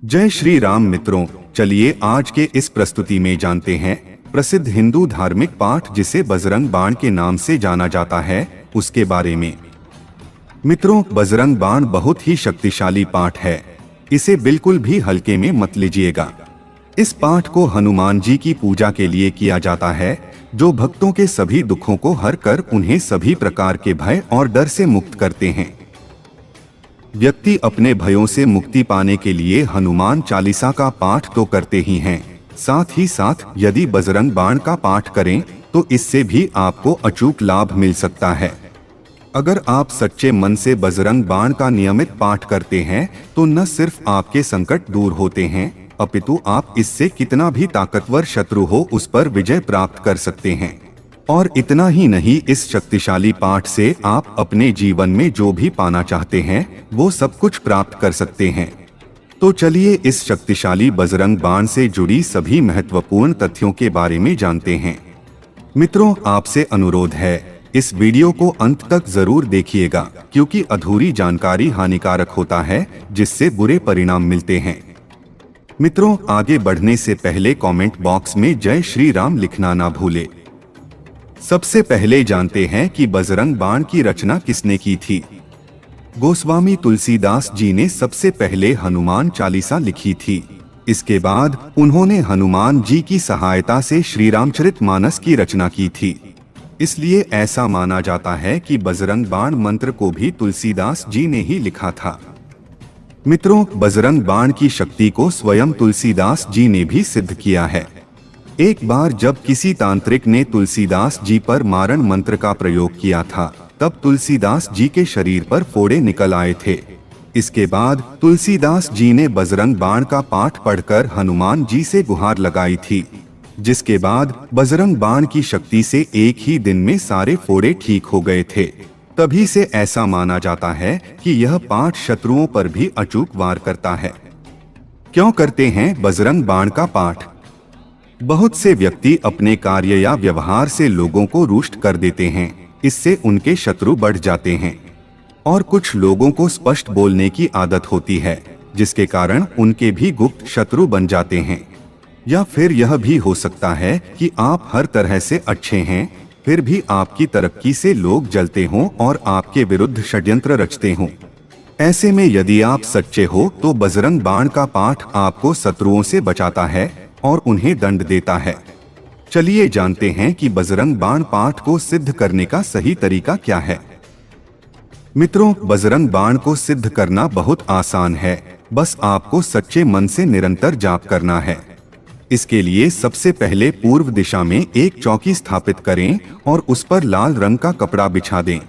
जय श्री राम मित्रों, चलिए आज के इस प्रस्तुति में जानते हैं प्रसिद्ध हिंदू धार्मिक पाठ जिसे बजरंग बाण के नाम से जाना जाता है उसके बारे में। मित्रों, बजरंग बाण बहुत ही शक्तिशाली पाठ है, इसे बिल्कुल भी हल्के में मत लीजिएगा। इस पाठ को हनुमान जी की पूजा के लिए किया जाता है, जो भक्तों के सभी दुखों को हर कर उन्हें सभी प्रकार के भय और डर से मुक्त करते हैं। व्यक्ति अपने भयों से मुक्ति पाने के लिए हनुमान चालीसा का पाठ तो करते ही हैं, साथ ही साथ यदि बजरंग बाण का पाठ करें तो इससे भी आपको अचूक लाभ मिल सकता है। अगर आप सच्चे मन से बजरंग बाण का नियमित पाठ करते हैं तो न सिर्फ आपके संकट दूर होते हैं, अपितु आप इससे कितना भी ताकतवर शत्रु हो उस पर विजय प्राप्त कर सकते हैं। और इतना ही नहीं, इस शक्तिशाली पाठ से आप अपने जीवन में जो भी पाना चाहते हैं वो सब कुछ प्राप्त कर सकते हैं। तो चलिए इस शक्तिशाली बजरंग बाण से जुड़ी सभी महत्वपूर्ण तथ्यों के बारे में जानते हैं। मित्रों, आपसे अनुरोध है, इस वीडियो को अंत तक जरूर देखिएगा, क्योंकि अधूरी जानकारी हानिकारक होता है जिससे बुरे परिणाम मिलते हैं। मित्रों, आगे बढ़ने से पहले कमेंट बॉक्स में जय श्री राम लिखना ना भूले। सबसे पहले जानते हैं कि बजरंग बाण की रचना किसने की थी। गोस्वामी तुलसीदास जी ने सबसे पहले हनुमान चालीसा लिखी थी। इसके बाद उन्होंने हनुमान जी की सहायता से श्री रामचरितमानस की रचना की थी। इसलिए ऐसा माना जाता है कि बजरंग बाण मंत्र को भी तुलसीदास जी ने ही लिखा था। मित्रों, बजरंग बाण की शक्ति को स्वयं तुलसीदास जी ने भी सिद्ध किया है। एक बार जब किसी तांत्रिक ने तुलसीदास जी पर मारण मंत्र का प्रयोग किया था, तब तुलसीदास जी के शरीर पर फोड़े निकल आए थे। इसके बाद तुलसीदास जी ने बजरंग बाण का पाठ पढ़कर हनुमान जी से गुहार लगाई थी, जिसके बाद बजरंग बाण की शक्ति से एक ही दिन में सारे फोड़े ठीक हो गए थे। तभी से ऐसा माना जाता है कि यह पाठ शत्रुओं पर भी अचूक वार करता है। क्यों करते हैं बजरंग बाण का पाठ? बहुत से व्यक्ति अपने कार्य या व्यवहार से लोगों को रुष्ट कर देते हैं, इससे उनके शत्रु बढ़ जाते हैं। और कुछ लोगों को स्पष्ट बोलने की आदत होती है, जिसके कारण उनके भी गुप्त शत्रु बन जाते हैं। या फिर यह भी हो सकता है कि आप हर तरह से अच्छे हैं, फिर भी आपकी तरक्की से लोग जलते हों और आपके विरुद्ध षड्यंत्र रचते हों। ऐसे में यदि आप सच्चे हो तो बजरंग बाण का पाठ आपको शत्रुओं से बचाता है और उन्हें दंड देता है। चलिए जानते हैं कि बजरंग बाण पाठ को सिद्ध करने का सही तरीका क्या है। मित्रों, बजरंग बाण को सिद्ध करना बहुत आसान है, बस आपको सच्चे मन से निरंतर जाप करना है। इसके लिए सबसे पहले पूर्व दिशा में एक चौकी स्थापित करें और उस पर लाल रंग का कपड़ा बिछा दें।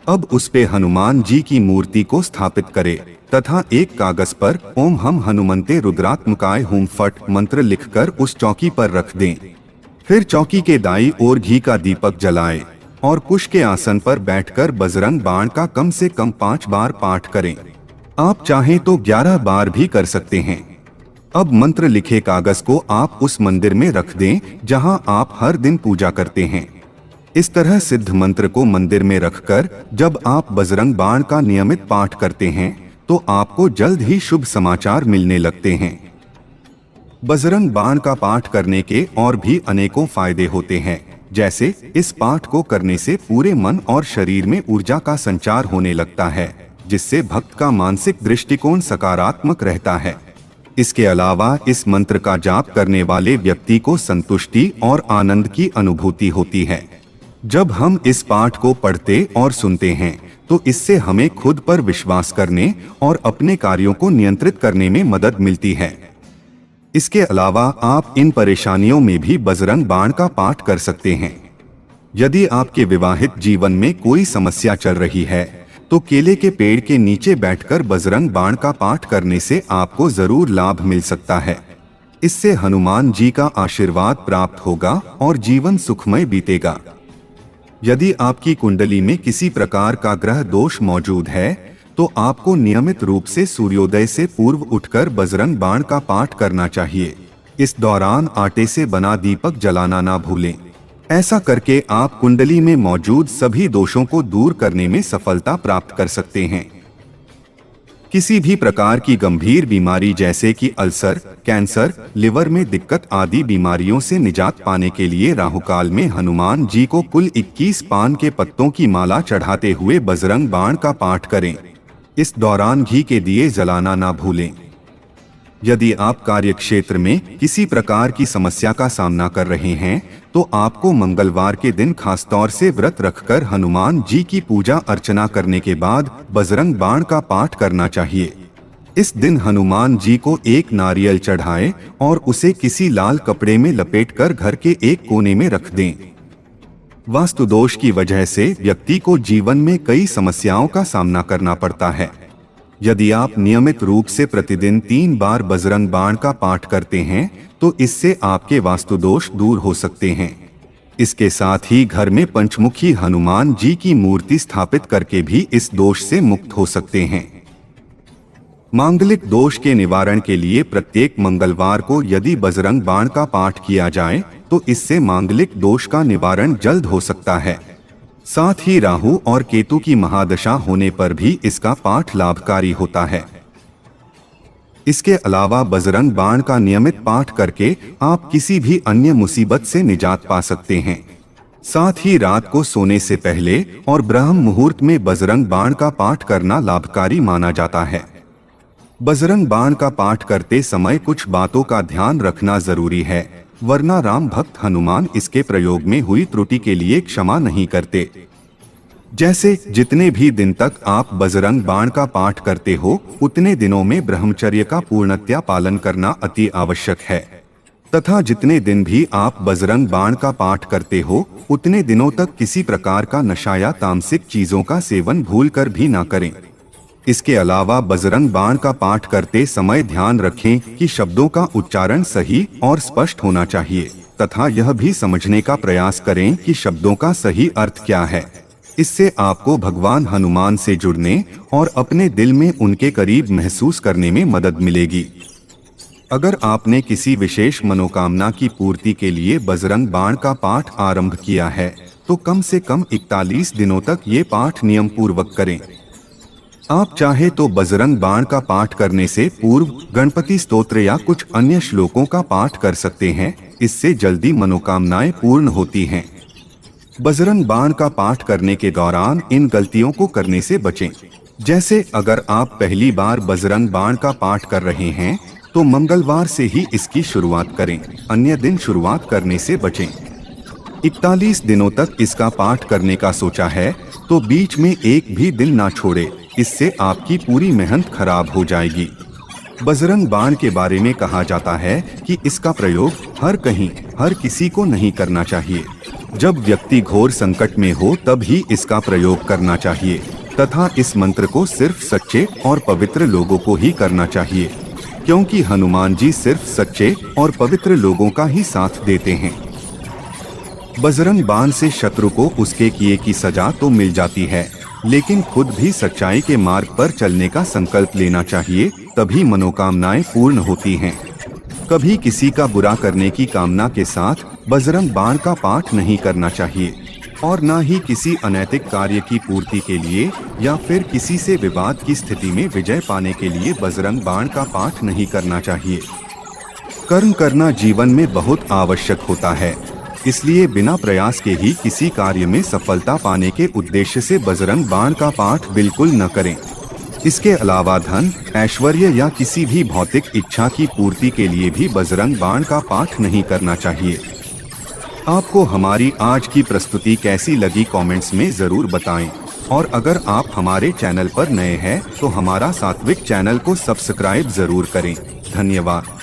अब उस पे हनुमान जी की मूर्ति को स्थापित करें तथा एक कागज पर ओम हम हनुमंते रुद्रात्मकाय हुम फट मंत्र लिखकर उस चौकी पर रख दें। फिर चौकी के दाईं ओर घी का दीपक जलाएं और कुश के आसन पर बैठकर बजरंग बाण का कम से कम 5 बार पाठ करें। आप चाहें तो 11 बार भी कर सकते हैं। अब मंत्र लिखे कागज को आप उस मंदिर में रख दें जहां आप हर दिन पूजा करते हैं। इस तरह सिद्ध मंत्र को मंदिर में रखकर जब आप बजरंग बाण का नियमित पाठ करते हैं तो आपको जल्द ही शुभ समाचार मिलने लगते हैं। बजरंग बाण का पाठ करने के और भी अनेकों फायदे होते हैं, जैसे इस पाठ को करने से पूरे मन और शरीर में ऊर्जा का संचार होने लगता है, जिससे भक्त का मानसिक दृष्टिकोण सकारात्मक रहता है। इसके अलावा इस मंत्र का जाप करने वाले व्यक्ति को संतुष्टि और आनंद की अनुभूति होती है। जब हम इस पाठ को पढ़ते और सुनते हैं तो इससे हमें खुद पर विश्वास करने और अपने कार्यों को नियंत्रित करने में मदद मिलती है। इसके अलावा आप इन परेशानियों में भी बजरंग बाण का पाठ कर सकते हैं। यदि आपके विवाहित जीवन में कोई समस्या चल रही है तो केले के पेड़ के नीचे बैठकर बजरंग बाण का पाठ करने से आपको जरूर लाभ मिल सकता है। इससे हनुमान जी का आशीर्वाद प्राप्त होगा और जीवन सुखमय बीतेगा। यदि आपकी कुंडली में किसी प्रकार का ग्रह दोष मौजूद है तो आपको नियमित रूप से सूर्योदय से पूर्व उठकर बजरंग बाण का पाठ करना चाहिए। इस दौरान आटे से बना दीपक जलाना ना भूलें। ऐसा करके आप कुंडली में मौजूद सभी दोषों को दूर करने में सफलता प्राप्त कर सकते हैं। किसी भी प्रकार की गंभीर बीमारी जैसे कि अल्सर, कैंसर, लिवर में दिक्कत आदि बीमारियों से निजात पाने के लिए राहुकाल में हनुमान जी को कुल 21 पान के पत्तों की माला चढ़ाते हुए बजरंग बाण का पाठ करें। इस दौरान घी के दिए जलाना ना भूलें। यदि आप कार्यक्षेत्र में किसी प्रकार की समस्या का सामना कर रहे हैं तो आपको मंगलवार के दिन खासतौर से व्रत रखकर हनुमान जी की पूजा अर्चना करने के बाद बजरंग बाण का पाठ करना चाहिए। इस दिन हनुमान जी को एक नारियल चढ़ाएं और उसे किसी लाल कपड़े में लपेटकर घर के एक कोने में रख दें। वास्तु दोष की वजह से व्यक्ति को जीवन में कई समस्याओं का सामना करना पड़ता है। यदि आप नियमित रूप से प्रतिदिन 3 बार बजरंग बाण का पाठ करते हैं तो इससे आपके वास्तु दोष दूर हो सकते हैं। इसके साथ ही घर में पंचमुखी हनुमान जी की मूर्ति स्थापित करके भी इस दोष से मुक्त हो सकते हैं। मांगलिक दोष के निवारण के लिए प्रत्येक मंगलवार को यदि बजरंग बाण का पाठ किया जाए तो इससे मांगलिक दोष का निवारण जल्द हो सकता है। साथ ही राहु और केतु की महादशा होने पर भी इसका पाठ लाभकारी होता है। इसके अलावा बजरंग बाण का नियमित पाठ करके आप किसी भी अन्य मुसीबत से निजात पा सकते हैं। साथ ही रात को सोने से पहले और ब्रह्म मुहूर्त में बजरंग बाण का पाठ करना लाभकारी माना जाता है। बजरंग बाण का पाठ करते समय कुछ बातों का ध्यान रखना जरूरी है, वरना राम भक्त हनुमान इसके प्रयोग में हुई त्रुटि के लिए क्षमा नहीं करते। जैसे जितने भी दिन तक आप बजरंग बाण का पाठ करते हो उतने दिनों में ब्रह्मचर्य का पूर्णतया पालन करना अति आवश्यक है, तथा जितने दिन भी आप बजरंग बाण का पाठ करते हो उतने दिनों तक किसी प्रकार का नशा या तामसिक चीजों का सेवन भूलकर भी ना करें। इसके अलावा बजरंग बाण का पाठ करते समय ध्यान रखें कि शब्दों का उच्चारण सही और स्पष्ट होना चाहिए, तथा यह भी समझने का प्रयास करें कि शब्दों का सही अर्थ क्या है। इससे आपको भगवान हनुमान से जुड़ने और अपने दिल में उनके करीब महसूस करने में मदद मिलेगी। अगर आपने किसी विशेष मनोकामना की पूर्ति के लिए बजरंग बाण का पाठ आरंभ किया है तो कम से कम 41 दिनों तक ये पाठ नियम पूर्वक करें। आप चाहे तो बजरंग बाण का पाठ करने से पूर्व गणपति स्तोत्र या कुछ अन्य श्लोकों का पाठ कर सकते हैं, इससे जल्दी मनोकामनाएं पूर्ण होती हैं। बजरंग बाण का पाठ करने के दौरान इन गलतियों को करने से बचें। जैसे अगर आप पहली बार बजरंग बाण का पाठ कर रहे हैं तो मंगलवार से ही इसकी शुरुआत करें, अन्य दिन शुरुआत करने से बचें। 41 दिनों तक इसका पाठ करने का सोचा है तो बीच में एक भी दिन ना छोड़े, इससे आपकी पूरी मेहनत खराब हो जाएगी। बजरंग बाण के बारे में कहा जाता है कि इसका प्रयोग हर कहीं हर किसी को नहीं करना चाहिए। जब व्यक्ति घोर संकट में हो तब ही इसका प्रयोग करना चाहिए, तथा इस मंत्र को सिर्फ सच्चे और पवित्र लोगों को ही करना चाहिए, क्योंकि हनुमान जी सिर्फ सच्चे और पवित्र लोगों का ही साथ देते हैं। बजरंग बाण से शत्रु को उसके किए की सजा तो मिल जाती है, लेकिन खुद भी सच्चाई के मार्ग पर चलने का संकल्प लेना चाहिए, तभी मनोकामनाएं पूर्ण होती हैं। कभी किसी का बुरा करने की कामना के साथ बजरंग बाण का पाठ नहीं करना चाहिए, और न ही किसी अनैतिक कार्य की पूर्ति के लिए या फिर किसी से विवाद की स्थिति में विजय पाने के लिए बजरंग बाण का पाठ नहीं करना चाहिए। कर्म करना जीवन में बहुत आवश्यक होता है, इसलिए बिना प्रयास के ही किसी कार्य में सफलता पाने के उद्देश्य से बजरंग बाण का पाठ बिल्कुल न करें। इसके अलावा धन, ऐश्वर्य या किसी भी भौतिक इच्छा की पूर्ति के लिए भी बजरंग बाण का पाठ नहीं करना चाहिए। आपको हमारी आज की प्रस्तुति कैसी लगी कमेंट्स में जरूर बताएं, और अगर आप हमारे चैनल पर नए हैं तो हमारा सात्विक चैनल को सब्सक्राइब जरूर करें। धन्यवाद।